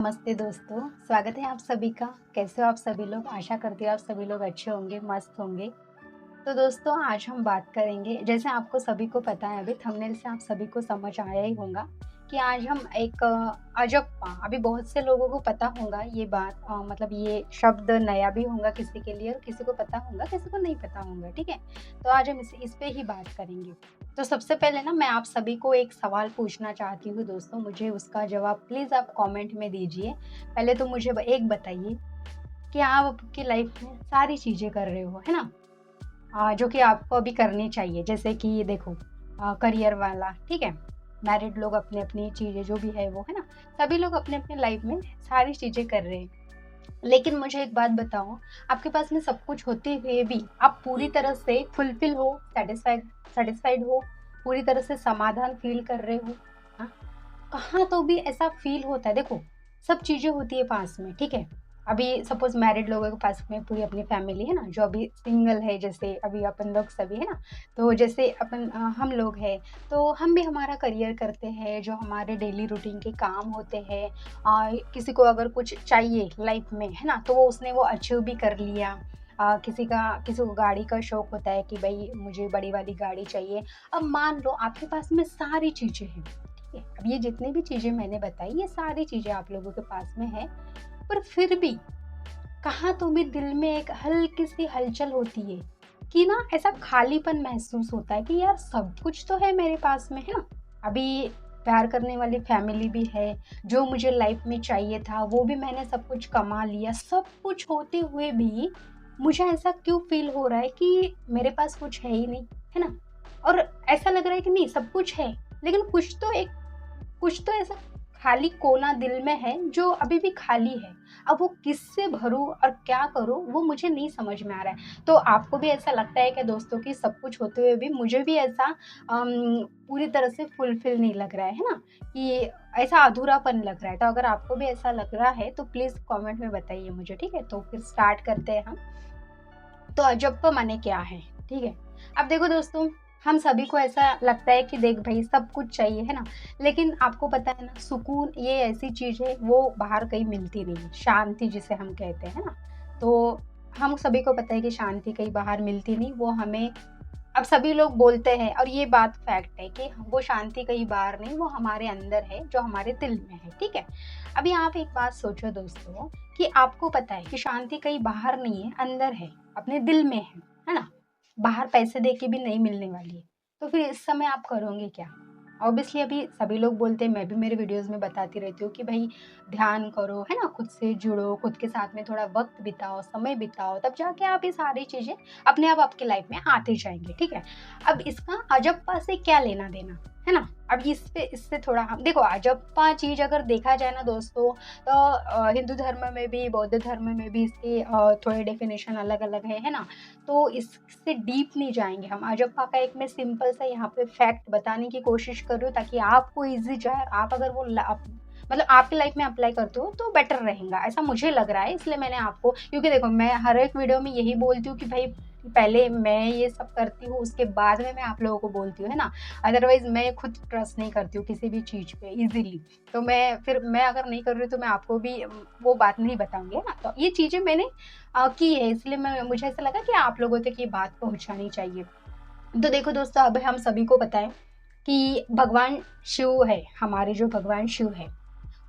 नमस्ते दोस्तों, स्वागत है आप सभी का। कैसे हो आप सभी लोग? आशा करती हूँ आप सभी लोग अच्छे होंगे, मस्त होंगे। तो दोस्तों आज हम बात करेंगे, जैसे आपको सभी को पता है, अभी थंबनेल से आप सभी को समझ आया ही होगा कि आज हम एक अजप्पा, अभी बहुत से लोगों को पता होगा ये बात, मतलब ये शब्द नया भी होगा किसी के लिए और किसी को पता होगा, किसी को नहीं पता होगा, ठीक है? तो आज हम इस पे ही बात करेंगे। तो सबसे पहले ना मैं आप सभी को एक सवाल पूछना चाहती हूँ दोस्तों, मुझे उसका जवाब प्लीज़ आप कमेंट में दीजिए। पहले तो मुझे एक बताइए कि आप आपकी लाइफ में सारी चीज़ें कर रहे हो, है ना? जो कि आपको अभी करनी चाहिए, जैसे कि देखो करियर वाला, ठीक है? मैरिड लोग अपनी-अपनी चीज़ें जो भी है वो, है ना? सभी लोग अपने-अपने लाइफ में सारी चीज़ें कर रहे हैं। लेकिन मुझे एक बात बताओ, आपके पास में सब कुछ होते हुए भी आप पूरी तरह से फुलफिल हो, सैटिस्फाइड हो, पूरी तरह से समाधान फ़ील कर रहे हो? हाँ? कहाँ तो भी ऐसा फ़ील होता है, देखो, सब चीज़ें होती है पास में, ठीक है? अभी सपोज़ मैरिड लोगों के पास में पूरी अपनी फैमिली है ना, जो अभी सिंगल है, जैसे अभी अपन लोग सभी, है ना? तो जैसे हम लोग हैं, तो हम भी हमारा करियर करते हैं, जो हमारे डेली रूटीन के काम होते हैं। किसी को अगर कुछ चाहिए लाइफ़ में, है ना? तो वो उसने वो अचीव भी कर लिया। किसी को गाड़ी का शौक होता है कि भई मुझे बड़ी वाली गाड़ी चाहिए। अब मान लो आपके पास में सारी चीज़ें हैं, ठीक है? अब ये जितनी भी चीज़ें मैंने बताई, ये सारी चीज़ें आप लोगों के पास में है, पर फिर भी कहाँ तो भी दिल में एक हल्की-सी हलचल होती है कि ना ऐसा खालीपन महसूस होता है कि यार सब कुछ तो है मेरे पास में, है ना? अभी प्यार करने वाली फैमिली भी है, जो मुझे लाइफ में चाहिए था वो भी मैंने सब कुछ कमा लिया। सब कुछ होते हुए भी मुझे ऐसा क्यों फ़ील हो रहा है कि मेरे पास कुछ है ही नहीं, है ना? और ऐसा लग रहा है कि नहीं सब कुछ है, लेकिन कुछ तो ऐसा खाली कोना दिल में है जो अभी भी खाली है। अब वो किससे भरूँ और क्या करूँ वो मुझे नहीं समझ में आ रहा है। तो आपको भी ऐसा लगता है क्या दोस्तों कि सब कुछ होते हुए भी मुझे भी ऐसा पूरी तरह से फुलफ़िल नहीं लग रहा है ना? कि ऐसा अधूरापन लग रहा है। तो अगर आपको भी ऐसा लग रहा है तो प्लीज़ कमेंट में बताइए मुझे, ठीक है? तो फिर स्टार्ट करते हैं हम। तो अजप्पा माने क्या है, ठीक है? अब देखो दोस्तों, हम सभी को ऐसा लगता है कि देख भई सब कुछ चाहिए, है ना? लेकिन आपको पता है ना, सुकून ये ऐसी चीज़ है वो बाहर कहीं मिलती नहीं है, शांति जिसे हम कहते हैं, है ना? तो हम सभी को पता है कि शांति कहीं बाहर मिलती नहीं, वो हमें अब सभी लोग बोलते हैं और ये बात फैक्ट है कि वो शांति कहीं बाहर नहीं, वो हमारे अंदर है, जो हमारे दिल में है, ठीक है? अभी आप एक बात सोचो दोस्तों कि आपको पता है कि शांति कहीं बाहर नहीं है, अंदर है, अपने दिल में है ना? बाहर पैसे दे के भी नहीं मिलने वाली है। तो फिर इस समय आप करोगे क्या? ऑब्वियसली अभी सभी लोग बोलते हैं, मैं भी मेरे वीडियोज़ में बताती रहती हूँ कि भई ध्यान करो, है ना? खुद से जुड़ो, खुद के साथ में थोड़ा वक़्त बिताओ, समय बिताओ, तब जाके आप ये सारी चीज़ें अपने आप आपकी लाइफ में आते जाएँगे, ठीक है? अब इसका अजप्पा से क्या लेना-देना, है ना? अब इससे थोड़ा हम देखो, अजप्पा चीज़ अगर देखा जाए ना दोस्तों, तो हिंदू धर्म में भी, बौद्ध धर्म में भी इसके थोड़े डेफिनेशन अलग-अलग है ना? तो इससे डीप नहीं जाएँगे हम। अजप्पा का एक मैं सिंपल सा यहाँ पे फैक्ट बताने की कोशिश कर रही हूँ ताकि आपको ईज़ी जाए, आप अगर वो मतलब आपकी लाइफ में अप्लाई करते हो तो बेटर रहेगा, ऐसा मुझे लग रहा है, इसलिए मैंने आपको, क्योंकि देखो मैं हर एक वीडियो में यही बोलती हूँ कि भाई पहले मैं ये सब करती हूँ, उसके बाद में मैं आप लोगों को बोलती हूँ, है ना? अदरवाइज़ मैं खुद ट्रस्ट नहीं करती हूँ किसी भी चीज़ पे ईज़िली। तो मैं अगर नहीं कर रही हूँ तो मैं आपको भी वो बात नहीं बताऊँगी, है ना? तो ये चीज़ें मैंने की है, इसलिए मैं मुझे ऐसा लगा कि आप लोगों तक ये बात पहुँचानी चाहिए। तो देखो दोस्तों, अब हम सभी को पता है कि भगवान शिव है, हमारे जो भगवान शिव है,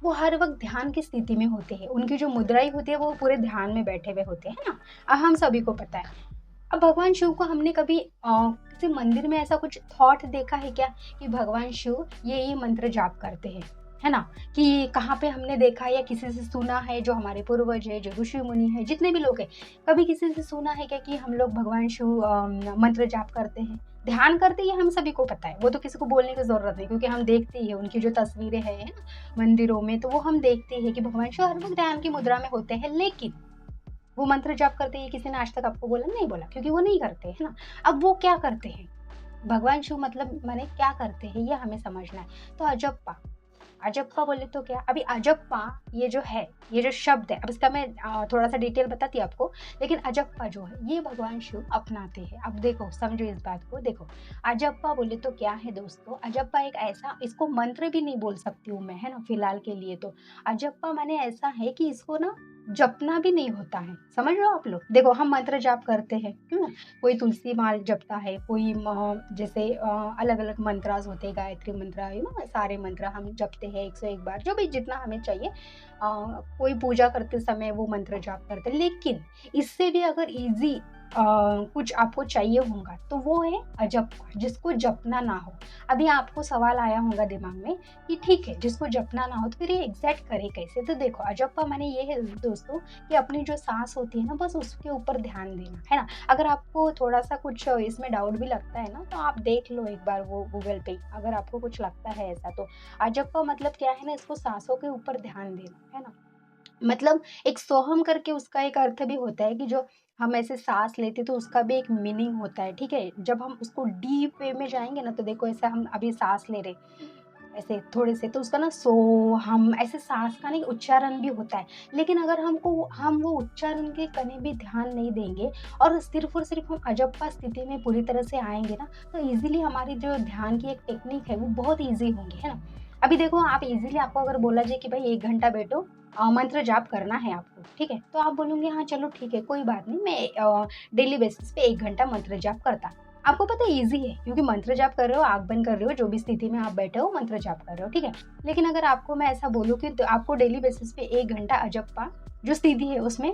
वो हर वक़्त ध्यान की स्थिति में होते हैं। उनकी जो मुद्राएँ होती है वो पूरे ध्यान में बैठे हुए होते हैं, है ना? हम सभी को पता है। अब भगवान शिव को हमने कभी किसी मंदिर में ऐसा कुछ थॉट देखा है क्या कि भगवान शिव ये मंत्र जाप करते हैं, है ना? कि कहाँ पे हमने देखा या किसी से सुना है, जो हमारे पूर्वज हैं, जो ऋषि मुनि हैं, जितने भी लोग हैं, कभी किसी से सुना है क्या कि हम लोग भगवान शिव मंत्र जाप करते हैं, ध्यान करते हैं, ये हम सभी को पता है। वो तो किसी को बोलने की ज़रूरत नहीं, क्योंकि हम देखते ही हैं उनकी जो तस्वीरें हैं, है ना? मंदिरों में, तो वो हम देखते हैं कि भगवान शिव हर वक़्त ध्यान की मुद्रा में होते हैं, लेकिन वो मंत्र जाप करते हैं, ये किसी ने आज तक आपको बोला? नहीं बोला, क्योंकि वो नहीं करते, है ना? अब वो क्या करते हैं? भगवान शिव मतलब माने क्या करते हैं, ये हमें समझना है। तो अजप्पा, अजप्पा बोले तो क्या, अभी अजप्पा ये जो है, ये जो शब्द है, अब इसका मैं थोड़ा सा डिटेल बताती हूँ आपको। लेकिन अजप्पा जो है ये भगवान शिव अपनाते हैं। अब देखो समझो इस बात को, देखो अजप्पा बोले तो क्या है दोस्तों, अजप्पा एक ऐसा, इसको मंत्र भी नहीं बोल सकती हूँ मैं, है ना, फिलहाल के लिए तो। अजप्पा माने ऐसा है कि इसको ना जपना भी नहीं होता है, समझ रहे हो आप लोग। देखो हम मंत्र जाप करते हैं, है ना, कोई तुलसी माल जपता है, कोई जैसे अलग अलग मंत्रास होते हैं, गायत्री मंत्र, है ना, सारे मंत्र हम जपते हैं 101 बार, जो भी जितना हमें चाहिए। कोई पूजा करते समय वो मंत्र जाप करते हैं। लेकिन इससे भी अगर इजी कुछ आपको चाहिए होगा तो वो है अजप्पा, जिसको जपना ना हो। अभी आपको सवाल आया होगा दिमाग में कि ठीक है, जिसको जपना ना हो तो फिर ये एग्जैक्ट करे कैसे। तो देखो अजप्पा माने ये है दोस्तों कि अपनी जो सांस होती है ना, बस उसके ऊपर ध्यान देना, है ना। अगर आपको थोड़ा सा कुछ इसमें डाउट भी लगता है ना, तो आप देख लो एक बार वो गूगल पे, अगर आपको कुछ लगता है ऐसा तो। अजप्पा मतलब क्या है ना, इसको सांसों के ऊपर ध्यान देना, है ना। मतलब एक सोहम करके उसका एक अर्थ भी होता है कि जो हम ऐसे सांस लेते तो उसका भी एक मीनिंग होता है, ठीक है। जब हम उसको डीप वे में जाएंगे ना, तो देखो ऐसे हम अभी सांस ले रहे ऐसे थोड़े से, तो उसका ना सो हम ऐसे सांस का नहीं उच्चारण भी होता है। लेकिन अगर हम वो उच्चारण के कहीं भी ध्यान नहीं देंगे और सिर्फ हम अजप्पा स्थिति में पूरी तरह से आएंगे ना, तो इजीली हमारी जो ध्यान की एक टेक्निक है वो बहुत ईजी होंगी, है ना। अभी देखो आप इजीली, आपको अगर बोला जाए कि भाई 1 घंटा बैठो, मंत्र जाप करना है आपको, ठीक है, तो आप बोलोगे हाँ चलो ठीक है, कोई बात नहीं, मैं डेली बेसिस पे 1 घंटा मंत्र जाप करता। आपको पता है ईज़ी है, क्योंकि मंत्र जाप कर रहे हो, आँख बंद कर रहे हो, जो भी स्थिति में आप बैठे हो मंत्र जाप कर रहे हो, ठीक है। लेकिन अगर आपको मैं ऐसा बोलूँ कि तो आपको डेली बेसिस पे 1 घंटा अजप्पा जो स्थिति है उसमें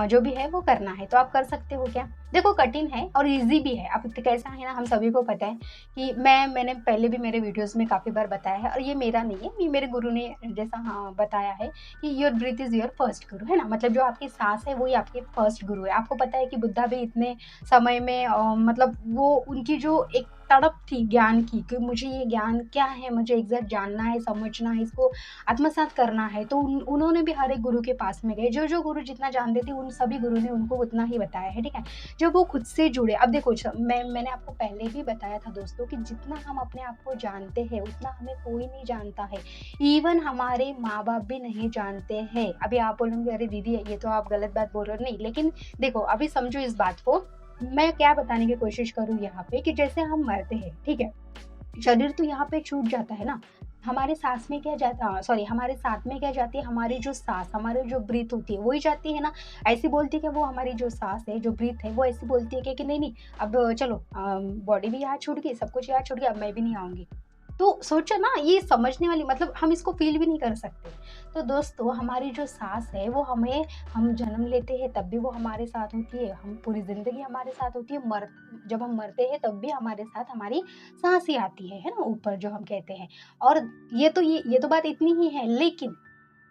जो भी है वो करना है, तो आप कर सकते हो क्या? देखो कठिन है और ईज़ी भी है। अब कैसा है ना, हम सभी को पता है कि मैंने पहले भी मेरे वीडियोज़ में काफ़ी बार बताया है, और ये मेरा नहीं है, ये मेरे गुरु ने जैसा हाँ बताया है कि your breathe is your first गुरु, है ना? मतलब जो आपकी साँस है वही आपके फर्स्ट गुरु है। आपको पता है कि बुद्धा भी इतने समय में मतलब वो उनकी जो एक तड़प थी ज्ञान की कि मुझे ये ज्ञान क्या है, मुझे एग्ज़ैक्ट जानना है, समझना है, इसको आत्मसात करना है, तो उन्होंने भी हर एक गुरु के पास में गए। जो गुरु जितना जानते थे उन सभी गुरु ने उनको उतना ही बताया है, ठीक है। जब वो खुद से जुड़े, अब देखो मैंने आपको पहले भी बताया था दोस्तों कि जितना हम अपने आप को जानते हैं उतना हमें कोई नहीं जानता है। इवन हमारे माँ बाप भी नहीं जानते हैं। अभी आप बोलोगे अरे दीदी ये तो आप गलत बात बोल रहे हो, नहीं, लेकिन देखो अभी समझो इस बात को, मैं क्या बताने की कोशिश करूँ यहाँ पे कि जैसे हम मरते हैं, ठीक है, शरीर तो यहाँ पे छूट जाता है ना, हमारे सांस में क्या जाता, सॉरी, हमारे साथ में क्या जाती है, हमारी जो सांस, हमारी जो ब्रीथ होती है वही जाती है ना। ऐसी बोलती है कि वो हमारी जो सांस है, जो ब्रीथ है, वो ऐसी बोलती है कि नहीं नहीं, अब चलो बॉडी भी यहाँ छूट गई, सब कुछ यहाँ छूट गया, अब मैं भी नहीं आऊंगी। तो सोचो ना, ये समझने वाली, मतलब हम इसको फील भी नहीं कर सकते। तो दोस्तों हमारी जो सांस है वो हमें, हम जन्म लेते हैं तब भी वो हमारे साथ होती है, हम पूरी ज़िंदगी हमारे साथ होती है, जब हम मरते हैं तब भी हमारे साथ हमारी सांस ही आती है ना, ऊपर जो हम कहते हैं। और ये तो बात इतनी ही है, लेकिन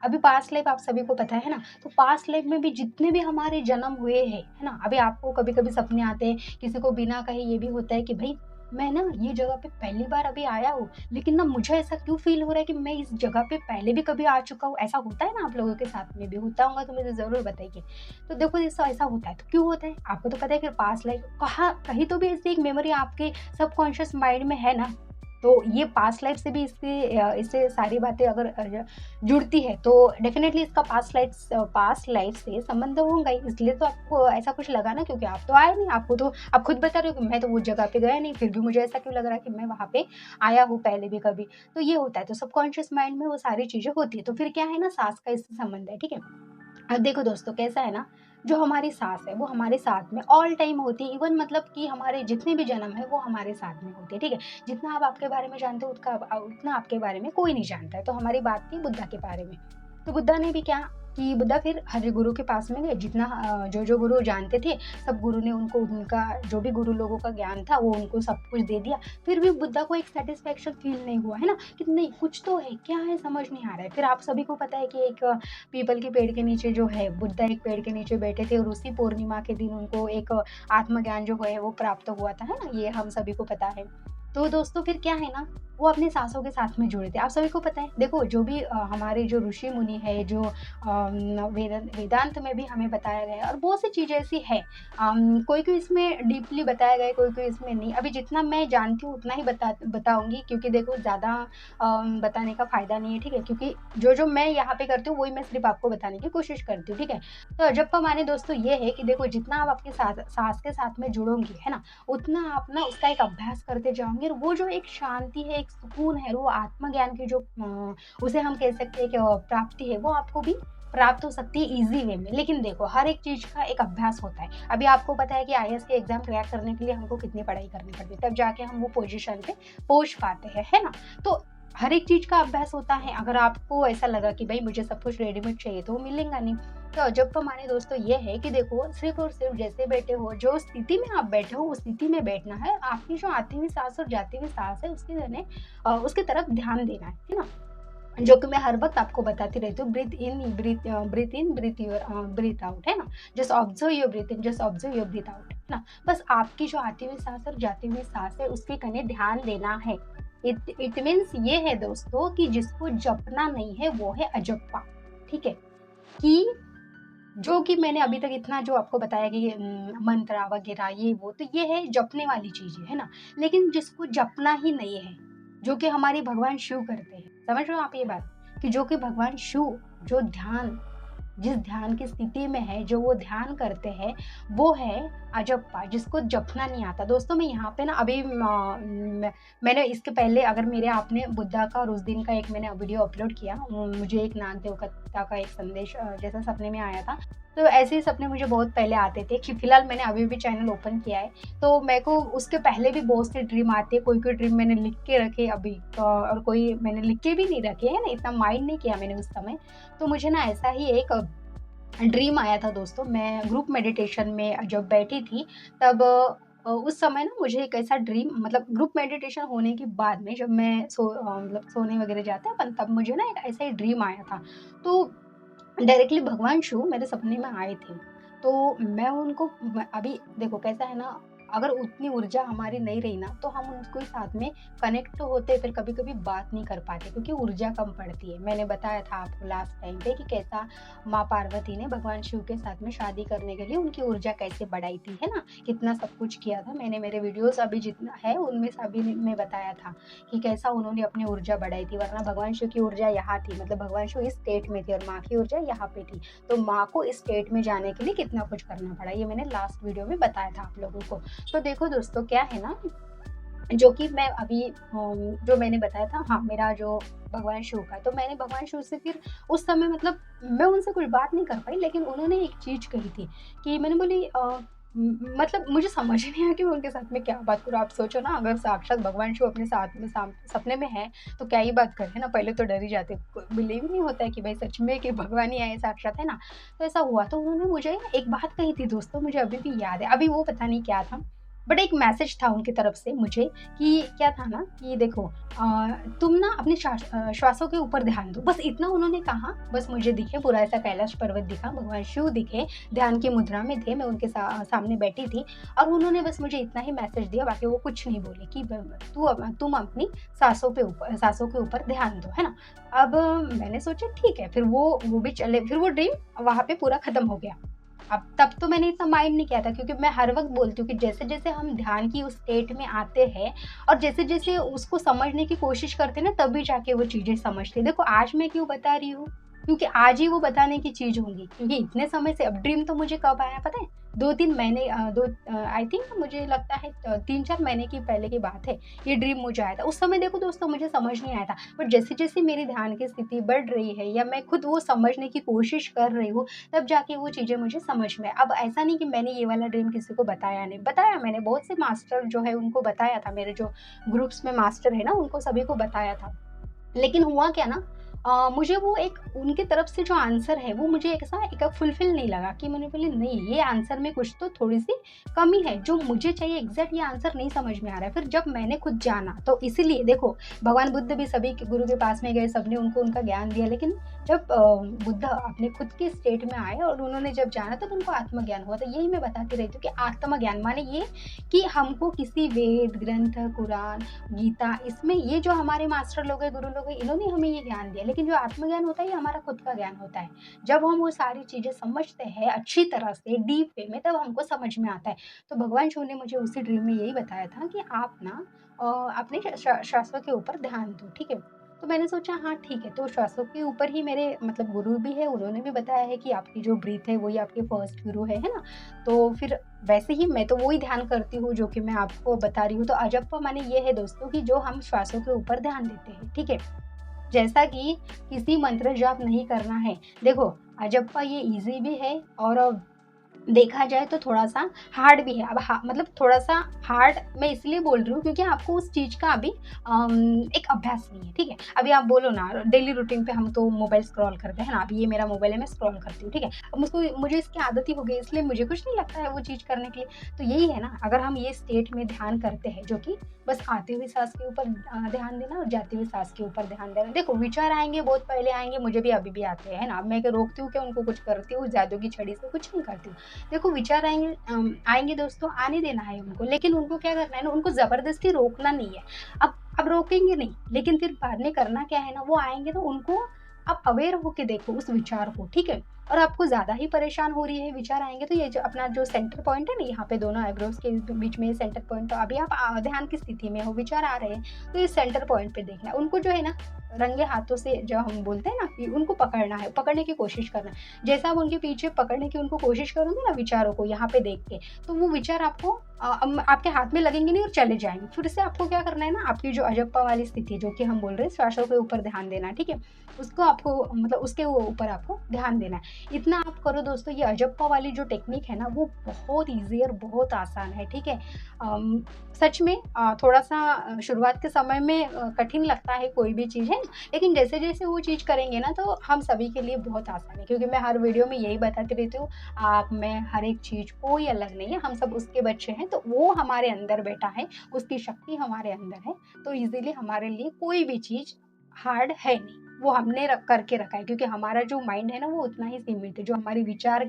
अभी पास्ट लाइफ आप सभी को पता है ना, तो पास्ट लाइफ में भी जितने भी हमारे जन्म हुए हैं, है ना, अभी आपको कभी-कभी सपने आते हैं, किसी को बिना कहे ये भी होता है कि भई मैं ना ये जगह पे पहली बार अभी आया हूँ, लेकिन ना मुझे ऐसा क्यों फ़ील हो रहा है कि मैं इस जगह पे पहले भी कभी आ चुका हूँ। ऐसा होता है ना आप लोगों के साथ में भी? होता होगा तो मुझे ज़रूर बताइए। तो देखो ऐसा ऐसा होता है, तो क्यों होता है? आपको तो पता है कि पास्ट लाइफ कहाँ कहीं तो भी ऐसी एक मेमोरी आपके सबकॉन्शियस माइंड में है ना, तो ये पास्ट लाइफ से भी इससे सारी बातें अगर जुड़ती है, तो डेफ़िनेटली इसका पास्ट लाइफ से संबंध होगा ही, इसलिए तो आपको ऐसा कुछ लगा ना, क्योंकि आप तो आए नहीं, आपको तो आप खुद बता रहे हो कि मैं तो उस जगह पे गया नहीं, फिर भी मुझे ऐसा क्यों लग रहा है कि मैं वहाँ पे आया हूँ पहले भी कभी। तो ये होता है, तो सबकॉन्शियस माइंड में वो सारी चीज़ें होती है, तो फिर क्या है ना, साँस का इससे संबंध है, ठीक है। अब देखो दोस्तों कैसा है ना, जो हमारी साँस है वो हमारे साथ में ऑल टाइम होती है, इवन मतलब कि हमारे जितने भी जन्म है वो हमारे साथ में होते हैं, ठीक है। जितना आप आपके बारे में जानते हो उतना आपके बारे में कोई नहीं जानता है। तो हमारी बात थी बुद्धा के बारे में। तो बुद्धा ने भी क्या कि बुद्धा फिर हर गुरु के पास में गए, जितना जो गुरु जानते थे, सब गुरु ने उनको उनका जो भी गुरु लोगों का ज्ञान था वो उनको सब कुछ दे दिया। फिर भी बुद्धा को एक सैटिस्फैक्शन फ़ील नहीं हुआ, है ना? कि नहीं कुछ तो है, क्या है समझ नहीं आ रहा है। फिर आप सभी को पता है कि एक पीपल के पेड़ के नीचे जो है, बुद्धा एक पेड़ के नीचे बैठे थे और उसी पूर्णिमा के दिन उनको एक आत्मज्ञान जो है वो प्राप्त हुआ था, है ना? ये हम सभी को पता है। तो दोस्तों फिर क्या है ना, वो अपनी सासों के साथ में जुड़े थे। आप सभी को पता है, देखो जो भी हमारे जो ऋषि मुनि है, जो वेदांत में भी हमें बताया गया है और बहुत सी चीज़ें ऐसी है। कोई-कोई इसमें डीपली बताया गया है, कोई-कोई इसमें नहीं। अभी जितना मैं जानती हूँ उतना ही बताऊँगी, क्योंकि देखो ज़्यादा बताने का फ़ायदा नहीं है, ठीक है? क्योंकि जो-जो मैं यहाँ पे करती हूँ वही मैं सिर्फ़ आपको बताने की कोशिश करती हूँ, ठीक है? तो अजप्पा माने दोस्तों ये है कि देखो जितना आप अपनी सास के साथ में जुड़ोगे, है ना? उतना आप ना उसका एक अभ्यास करते जाओगे और वो जो एक शांति है, एक सुकून है, वो आत्मज्ञान की जो उसे हम कह सकते हैं कि प्राप्ति है, वो आपको भी प्राप्त हो सकती है ईज़ी वे में। लेकिन देखो हर एक चीज़ का एक अभ्यास होता है। अभी आपको पता है कि आईएएस के एग्ज़ाम क्रैक करने के लिए हमको कितनी पढ़ाई करनी पड़ती है, तब जाके हम वो पोज़ीशन पे पहुँच पाते हैं, है ना? तो हर एक चीज़ का अभ्यास होता है। अगर आपको ऐसा लगा कि भई मुझे सब कुछ रेडीमेड चाहिए तो वो मिलेगा नहीं। तो अजब का माने दोस्तों ये है कि देखो सिर्फ़ और सिर्फ़ जैसे बैठे हो, जो स्थिति में आप बैठे हो उस स्थिति में बैठना है। आपकी जो आती हुई साँस और जाती हुई साँस है उसकी तरफ ध्यान देना है ना? जो कि मैं हर वक़्त आपको बताती रहती हूँ, ब्रीथ इन, ब्रीथ आउट, है ना? Just observe your breathe in, just observe your breathe out, है ना? बस आपकी जो आती हुई साँस और जाती हुई साँस है उसके कने ध्यान देना है। इट मीन्स ये है दोस्तों कि जिसको जपना नहीं है वो है अजप्पा, ठीक है? कि जो कि मैंने अभी तक इतना जो आपको बताया कि मंत्र वगैरह ये वो, तो ये है जपने वाली चीज़ें, है ना? लेकिन जिसको जपना ही नहीं है, जो कि हमारे भगवान शिव करते हैं, समझ रहे हो आप ये बात? कि जो कि भगवान शिव जो ध्यान जिस ध्यान की स्थिति में है, जो वो ध्यान करते हैं, वो है अजप्पा, जिसको जपना नहीं आता। दोस्तों मैं यहाँ पे ना अभी मैंने इसके पहले अगर मेरे आपने बुद्धा का और उस दिन का एक मैंने वीडियो अपलोड किया, मुझे एक नाग देवता का एक संदेश जैसा सपने में आया था। तो ऐसे ही सपने मुझे बहुत पहले आते थे कि फिलहाल मैंने अभी भी चैनल ओपन किया है, तो मेरे को उसके पहले भी बहुत से ड्रीम आते हैं, कोई-कोई ड्रीम मैंने लिख के रखे अभी और कोई मैंने लिख के भी नहीं रखे, है ना? इतना माइंड नहीं किया मैंने उस समय। तो मुझे ना ऐसा ही एक ड्रीम आया था दोस्तों, मैं ग्रुप मेडिटेशन में जब बैठी थी तब उस समय ना मुझे एक ऐसा ड्रीम, मतलब ग्रुप मेडिटेशन होने के बाद में जब मैं मतलब सोने वगैरह जाते हैं अपन, तब मुझे ना एक ऐसा ही ड्रीम आया था। तो डायरेक्टली भगवान शिव मेरे सपने में आए थे। तो मैं उनको अभी देखो कैसा है ना, अगर उतनी ऊर्जा हमारी नहीं रही ना, तो हम उनको साथ में कनेक्ट तो होते, फिर कभी-कभी बात नहीं कर पाते क्योंकि ऊर्जा कम पड़ती है। मैंने बताया था आपको लास्ट टाइम पे कि कैसा माँ पार्वती ने भगवान शिव के साथ में शादी करने के लिए उनकी ऊर्जा कैसे बढ़ाई थी, है ना? कितना सब कुछ किया था। मैंने मेरे वीडियोज़ अभी जितना है उनमें सभी में बताया था कि कैसा उन्होंने अपनी ऊर्जा बढ़ाई थी, वरना भगवान शिव की ऊर्जा यहाँ थी, मतलब भगवान शिव इस स्टेट में थे और माँ की ऊर्जा यहाँ पे थी। तो माँ को इस स्टेट में जाने के लिए कितना कुछ करना पड़ा, ये मैंने लास्ट वीडियो में बताया था आप लोगों को। तो देखो दोस्तों क्या है ना, जो कि मैं अभी जो मैंने बताया था, हाँ, मेरा जो भगवान शिव का, तो मैंने भगवान शिव से फिर उस समय मतलब मैं उनसे कुछ बात नहीं कर पाई, लेकिन उन्होंने एक चीज़ कही थी कि मैंने बोली मतलब मुझे समझ ही नहीं आया कि मैं उनके साथ में क्या बात करूँ। आप सोचो ना, अगर साक्षात भगवान शिव अपने साथ में सपने में हैं, तो क्या ही बात करें ना, पहले तो डर ही जाते। बिलीव ही नहीं होता है कि भाई सच में कि भगवान ही आए साक्षात, है ना? तो ऐसा हुआ, तो उन्होंने मुझे एक बात कही थी दोस्तों, मुझे अभी भी याद है। अभी वो पता नहीं क्या था, बट एक मैसेज था उनकी तरफ से मुझे कि क्या था ना कि देखो तुम ना अपने श्वासों के ऊपर ध्यान दो। बस इतना उन्होंने कहा, बस मुझे दिखे पूरा ऐसा कैलाश पर्वत दिखा, भगवान शिव दिखे, ध्यान की मुद्रा में थे, मैं उनके सामने बैठी थी और उन्होंने बस मुझे इतना ही मैसेज दिया, बाकी वो कुछ नहीं बोले कि तुम अपनी साँसों के ऊपर ध्यान दो, है ना? अब मैंने सोचा ठीक है, फिर वो भी चले, फिर वो ड्रीम वहाँ पे पूरा खत्म हो गया। अब तब तो मैंने इतना माइंड नहीं किया था, क्योंकि मैं हर वक़्त बोलती हूँ कि जैसे-जैसे हम ध्यान की उस स्टेट में आते हैं और जैसे-जैसे उसको समझने की कोशिश करते हैं ना, तभी जाके वो चीज़ें समझते हैं। देखो आज मैं क्यों बता रही हूँ, क्योंकि आज ही वो बताने की चीज़ होंगी, क्योंकि इतने समय से अब ड्रीम तो मुझे कब आया पता है? 2-3 महीने आई थिंक मुझे लगता है 3-4 महीने की पहले की बात है, ये ड्रीम मुझे आया था। उस समय देखो दोस्तों मुझे समझ नहीं आया था, बट जैसे-जैसे मेरी ध्यान की स्थिति बढ़ रही है या मैं खुद वो समझने की कोशिश कर रही हूँ, तब जाके वो चीज़ें मुझे समझ में अब ऐसा नहीं कि मैंने ये वाला ड्रीम किसी को बताया नहीं, बताया मैंने बहुत से मास्टर जो है उनको बताया था, मेरे जो ग्रुप्स में मास्टर है ना उनको सभी को बताया था। लेकिन हुआ क्या ना, मुझे वो एक उनकी तरफ से जो आंसर है वो मुझे ऐसा एक फुलफिल नहीं लगा कि मैंने बोली नहीं, ये आंसर में कुछ तो थोड़ी-सी कमी है, जो मुझे चाहिए एग्ज़ैक्ट ये आंसर नहीं समझ में आ रहा है। फिर जब मैंने खुद जाना तो इसीलिए देखो, भगवान बुद्ध भी सभी के गुरु के पास में गए, सबने उनको उनका ज्ञान दिया, लेकिन जब बुद्ध अपने खुद के स्टेट में आए और उन्होंने जब जाना तब उनको आत्मज्ञान हुआ। तो यही मैं बताती रहती हूँ कि आत्मज्ञान माने ये कि हमको किसी वेद, ग्रंथ, कुरान, गीता, इसमें ये जो हमारे मास्टर लोग हैं, गुरु लोग हैं, इन्होंने हमें ये ज्ञान दिया, लेकिन जो आत्मज्ञान होता है ये हमारा खुद का ज्ञान होता है। जब हम वो सारी चीज़ें समझते हैं अच्छी तरह से डीप वे में, तब हमको समझ में आता है। तो भगवान शिव ने मुझे उसी ड्रीम में यही बताया था कि आप ना अपने श्वासों के ऊपर ध्यान दो, ठीक है? तो मैंने सोचा हाँ ठीक है, तो श्वासों के ऊपर ही मेरे मतलब गुरु भी है, उन्होंने भी बताया है कि आपकी जो ब्रीथ है वही आपके फर्स्ट गुरु है ना? तो फिर वैसे ही मैं तो वही ध्यान करती हूँ जो कि मैं आपको बता रही हूँ। तो अजप्पा माने ये है दोस्तों कि जो हम श्वासों के ऊपर ध्यान देते हैं, ठीक है? जैसा कि किसी मंत्र जाप नहीं करना है। देखो, अजप्पा ये ईज़ी भी है और देखा जाए तो थोड़ा-सा हार्ड भी है। अब मतलब थोड़ा-सा हार्ड मैं इसलिए बोल रही हूँ क्योंकि आपको उस चीज़ का अभी एक अभ्यास नहीं है, ठीक है? अभी आप बोलो ना, डेली रूटीन पे हम तो मोबाइल स्क्रॉल करते हैं ना, अभी ये मेरा मोबाइल है, मैं स्क्रॉल करती हूँ, ठीक है? अब मुझे इसकी आदत ही हो गई, इसलिए मुझे कुछ नहीं लगता है वो चीज़ करने के लिए। तो यही है ना, अगर हम ये स्टेट में ध्यान करते हैं, जो कि बस आती हुई साँस के ऊपर ध्यान देना और जाती हुई साँस के ऊपर ध्यान देना। देखो, विचार आएँगे, बहुत पहले आएँगे, मुझे भी अभी भी आते हैं, है ना? अब मैं क्या रोकती हूँ क्या उनको? कुछ करती हूँ जादू की छड़ी से? कुछ नहीं करती हूँ। देखो, विचार आएँगे आएँगे दोस्तों, आने देना है उनको, लेकिन उनको क्या करना है ना, उनको ज़बरदस्ती रोकना नहीं है। अब रोकेंगे नहीं, लेकिन फिर बाद में करना क्या है ना, वो आएँगे ना, उनको आप अवेयर होके देखो उस विचार को, ठीक है? और आपको ज़्यादा ही परेशान हो रही है, विचार आएँगे तो ये जो अपना जो सेंटर पॉइंट है ना, यहाँ पे दोनों आईब्रोज़ के बीच में सेंटर पॉइंट, तो अभी आप ध्यान की स्थिति में हो, विचार आ रहे हैं, तो इस सेंटर पॉइंट पे देखना है। उनको जो है ना, रंगे हाथों से जो हम बोलते हैं ना कि उनको पकड़ना है, पकड़ने की कोशिश करना है। जैसा आप उनके पीछे पकड़ने की उनको कोशिश करोगे ना विचारों को यहाँ पे देख के, तो वो विचार आपको आपके हाथ में लगेंगे नहीं और चले जाएँगे। फिर से आपको क्या करना है ना, आपकी जो अजप्पा वाली स्थिति जो कि हम बोल रहे हैं, श्वासों के ऊपर ध्यान देना है, ठीक है? उसको आपको मतलब उसके ऊपर आपको ध्यान देना है। इतना आप करो दोस्तों, ये अजप्पा वाली जो टेक्निक है ना, वो बहुत ईज़ी और बहुत आसान है, ठीक है? सच में थोड़ा-सा शुरुआत के समय में कठिन लगता है कोई भी चीज़ है, लेकिन जैसे-जैसे वो चीज़ करेंगे ना, तो हम सभी के लिए बहुत आसान है, क्योंकि मैं हर वीडियो में यही बताती रहती हूँ, आप, मैं, हर एक चीज़ कोई अलग नहीं है, हम सब उसके बच्चे हैं, तो वो हमारे अंदर बैठा है, उसकी शक्ति हमारे अंदर है, तो इज़िली हमारे लिए कोई भी चीज़ हार्ड है नहीं। वो हमने करके रखा है, क्योंकि हमारा जो माइंड है ना, वो उतना ही सीमित है, जो हमारी विचार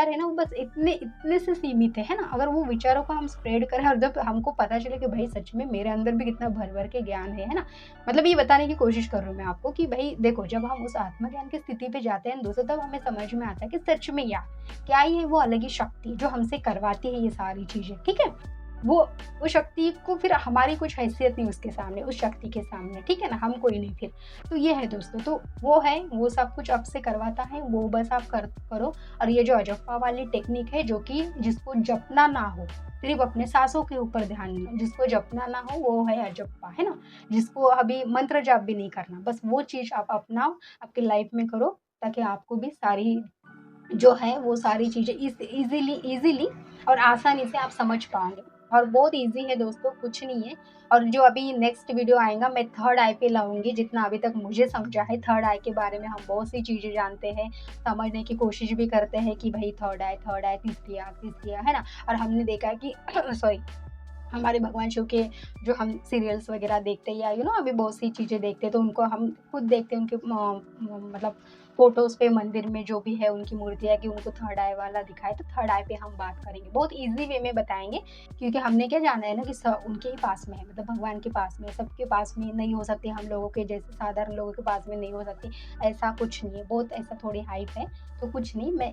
है ना, वो बस इतने इतने से सीमित है ना? अगर वो विचारों को हम स्प्रेड करें और जब हमको पता चले कि भाई सच में मेरे अंदर भी कितना भर-भर के ज्ञान है ना? मतलब ये बताने की कोशिश कर रही हूँ मैं आपको कि भई देखो, जब हम उस आत्मज्ञान की स्थिति पे जाते हैं दोस्तों, तब हमें समझ में आता है कि सच में यार, क्या ही है वो अलग ही शक्ति जो हमसे करवाती है ये सारी चीज़ें, ठीक है? वो वो शक्ति को फिर हमारी कुछ हैसियत नहीं उसके सामने, उस शक्ति के सामने, ठीक है ना? हम कोई नहीं फिर। तो ये है दोस्तों, तो वो है, वो सब कुछ आपसे करवाता है, वो बस आप करो। और ये जो अजप्पा वाली टेक्निक है, जो कि जिसको जपना ना हो, सिर्फ़ अपने साँसों के ऊपर ध्यान देना, जिसको जपना ना हो वो है अजप्पा, है ना? जिसको अभी मंत्र जाप भी नहीं करना, बस वो चीज़ आप अपनाओ, आपकी लाइफ़ में करो, ताकि आपको भी सारी जो है वो सारी चीज़ें ईज़िली ईज़िली और आसानी से आप समझ पाओगे। और बहुत ईज़ी है दोस्तों, कुछ नहीं है। और जो अभी नेक्स्ट वीडियो आएगा, मैं थर्ड आई पे लाऊँगी, जितना अभी तक मुझे समझा है थर्ड आई के बारे में हम बहुत सी चीज़ें जानते हैं, समझने की कोशिश भी करते हैं कि भई थर्ड आई, तीसरी आँख, है ना? और हमने देखा है कि सॉरी, हमारे भगवान शिव के जो हम सीरियल्स वगैरह देखते हैं, या अभी बहुत सी चीज़ें देखते हैं, तो उनको हम खुद देखते हैं, उनके मतलब फ़ोटोज़ पे मंदिर में जो भी है उनकी मूर्तियाँ, कि उनको थर्ड आई वाला दिखाए, तो थर्ड आई पे हम बात करेंगे। बहुत ईज़ी वे में बताएँगे, क्योंकि हमने क्या जाना है ना कि उनके ही पास में है, मतलब भगवान के पास में, सबके पास में नहीं हो सकती, हम लोगों के जैसे साधारण लोगों के पास में नहीं हो सकती, ऐसा कुछ नहीं है, बहुत ऐसा थोड़ी हाइप है, तो कुछ नहीं। मैं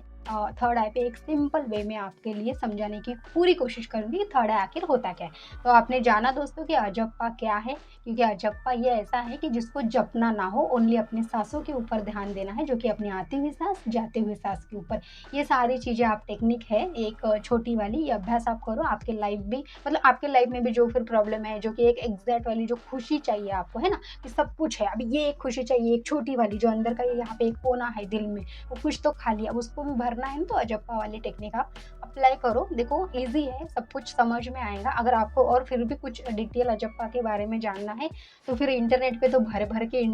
थर्ड आई पे एक सिंपल वे में आपके लिए समझाने की पूरी कोशिश करूँगी कि थर्ड आई आखिर होता क्या है। तो आपने जाना दोस्तों कि अजप्पा क्या है, क्योंकि अजप्पा ये ऐसा है कि जिसको जपना ना हो, ओनली अपने साँसों के ऊपर ध्यान देना है, जो कि अपनी आती हुई सांस, जाते हुए सांस के ऊपर। ये सारी चीज़ें आप टेक्निक है एक छोटी वाली, ये अभ्यास आप करो, आपके लाइफ भी मतलब आपके लाइफ में भी जो फिर प्रॉब्लम है, जो कि एक एग्ज़ैक्ट वाली जो खुशी चाहिए आपको, है ना? कि सब कुछ है, अभी ये एक खुशी चाहिए, एक छोटी वाली जो अंदर का यहाँ पे एक कोना है दिल में, वो कुछ तो खाली है, अब उसको भी भरना है ना, तो अजप्पा वाली टेक्निक आप अप्लाई करो। देखो ईज़ी है, सब कुछ समझ में आएगा। अगर आपको और फिर भी कुछ डिटेल अजप्पा के बारे में जानना है, तो फिर इंटरनेट पे तो भर-भर के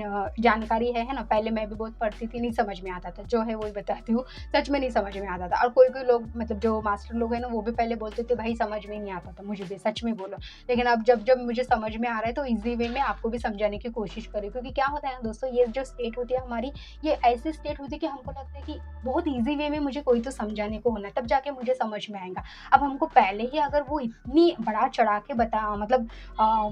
जानकारी है ना? पहले मैं भी बहुत पढ़ती थी, नहीं समझ में आता था, जो है वही बताती हूँ, सच में नहीं समझ में आता था। और कोई-कोई लोग मतलब जो मास्टर लोग हैं ना, वो भी पहले बोलते थे, "भाई समझ में नहीं आता था मुझे भी, सच में बोलो।" लेकिन अब जब-जब मुझे समझ में आ रहा है, तो ईज़ी वे में आपको भी समझाने की कोशिश करी, क्योंकि क्या होता है ना दोस्तों, ये जो स्टेट होती है हमारी, ये ऐसी स्टेट होती है कि हमको लगता है कि बहुत ईज़ी वे में मुझे कोई तो समझाने को होना है, तब जाके मुझे समझ में आएगा। अब हमको पहले ही अगर वो इतनी बढ़ा चढ़ा के बता मतलब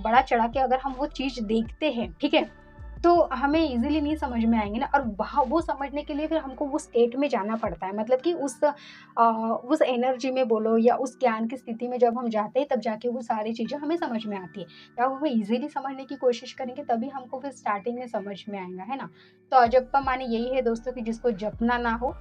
बढ़ा चढ़ा के अगर हम वो चीज़ देखते हैं, ठीक है? तो हमें ईज़िली नहीं समझ में आएँगे ना, और वहाँ वो समझने के लिए फिर हमको उस स्टेट में जाना पड़ता है। मतलब कि उस एनर्जी में बोलो या उस ज्ञान की स्थिति में जब हम जाते हैं, तब जाके वो सारी चीज़ें हमें समझ में आती है। जब वो ईज़िली समझने की कोशिश करेंगे, तभी हमको फिर स्टार्टिंग में समझ में आएगा, है ना? तो अजप्पा माने यही है दोस्तों कि जिसको जपना ना हो,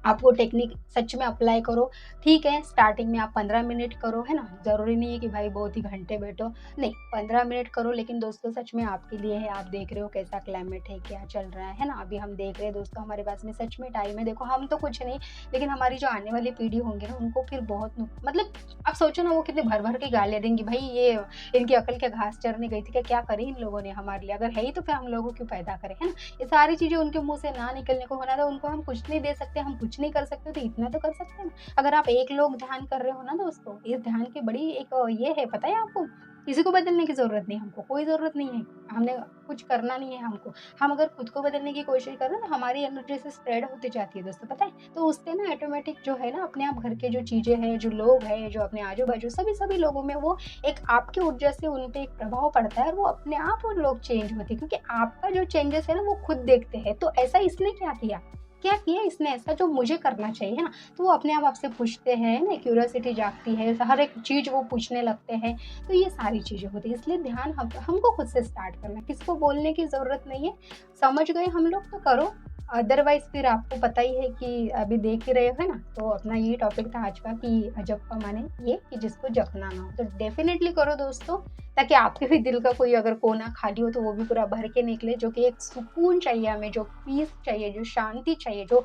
आप वो टेक्निक सच में अप्लाई करो। ठीक है, स्टार्टिंग में आप 15 मिनट करो, है ना? ज़रूरी नहीं है कि भाई बहुत ही घंटे बैठो। नहीं, 15 मिनट करो, लेकिन दोस्तों सच में आपके लिए है। आप देख रहे हो कैसा क्लाइमेट है, क्या चल रहा है ना? अभी हम देख रहे हैं दोस्तों, हमारे पास में सच में टाइम है। देखो हम तो कुछ नहीं, लेकिन हमारी जो आने वाली पीढ़ी होंगी ना, उनको फिर बहुत मतलब आप सोचो ना, वो कितने भर-भर के गालियाँ देंगी, "भई ये इनकी अकल क्या घास चरने गई थी क्या? क्या करी इन लोगों ने हमारे लिए? अगर है ही तो फिर हम लोगों क्यों पैदा करें?" है ना? ये सारी चीज़ें उनके मुँह से ना निकलने को होना, तो उनको हम कुछ नहीं दे सकते, हम कुछ नहीं कर सकते, तो इतना तो कर सकते हैं ना। अगर आप एक लोग ध्यान कर रहे हो ना दोस्तों, इस ध्यान की बड़ी एक ये है, पता है आपको? किसी को बदलने की ज़रूरत नहीं है हमको, कोई ज़रूरत नहीं है। हमने कुछ करना नहीं है हमको। हम अगर खुद को बदलने की कोशिश करें ना, हमारी एनर्जी से स्प्रेड होती जाती है दोस्तों, पता है? तो उससे ना ऑटोमेटिक जो है ना, अपने आप घर के जो चीज़ें हैं, जो लोग हैं, जो अपने आजू-बाजू सभी लोगों में वो एक आपकी ऊर्जा से उन पे एक प्रभाव पड़ता है, और वो अपने आप वो लोग चेंज होते हैं, क्योंकि आपका जो चेंजेस है ना, वो खुद देखते हैं। तो ऐसा इसने क्या किया? क्या किया इसने ऐसा जो मुझे करना चाहिए, है ना? तो वो अपने आप आपसे पूछते हैं ना, क्यूरियोसिटी जागती है, हर एक चीज़ वो पूछने लगते हैं। तो ये सारी चीज़ें होती हैं, इसलिए ध्यान हमको खुद से स्टार्ट करना है, किसी को बोलने की ज़रूरत नहीं है। समझ गए हम लोग तो करो, अदरवाइज़ फिर आपको पता ही है कि अभी देख ही रहे हो, है ना? तो अपना ये टॉपिक था आज का कि जप माने ये कि जिसको जपना ना हो। तो डेफ़िनेटली करो दोस्तों, ताकि आपके भी दिल का कोई अगर कोना खाली हो, तो वो भी पूरा भर के निकले, जो कि एक सुकून चाहिए हमें, जो पीस चाहिए, जो शांति चाहिए, जो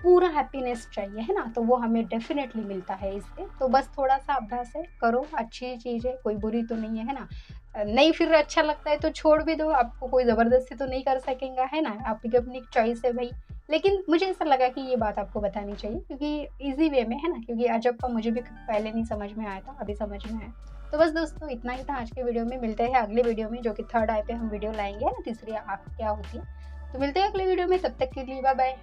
पूरा हैप्पीनेस चाहिए, है ना? तो वो हमें डेफ़िनेटली मिलता है इससे। तो बस थोड़ा-सा अभ्यास है, करो, अच्छी चीज़ है, कोई बुरी तो नहीं है ना? नहीं फिर अच्छा लगता है तो छोड़ भी दो, आपको कोई ज़बरदस्ती तो नहीं कर सकेगा, है ना? आपकी अपनी चॉइस है भई। लेकिन मुझे ऐसा लगा कि ये बात आपको बतानी चाहिए, क्योंकि ईज़ी वे में, है ना? क्योंकि अजब का मुझे भी पहले नहीं समझ में आया था, अभी समझ में आया। तो बस दोस्तों इतना ही था आज के वीडियो में, मिलते हैं अगले वीडियो में, जो कि थर्ड आई पे हम वीडियो लाएँगे, है ना? तीसरी आँख क्या होती है। तो मिलते हैं अगले वीडियो में, तब तक के लिए बाय बाय।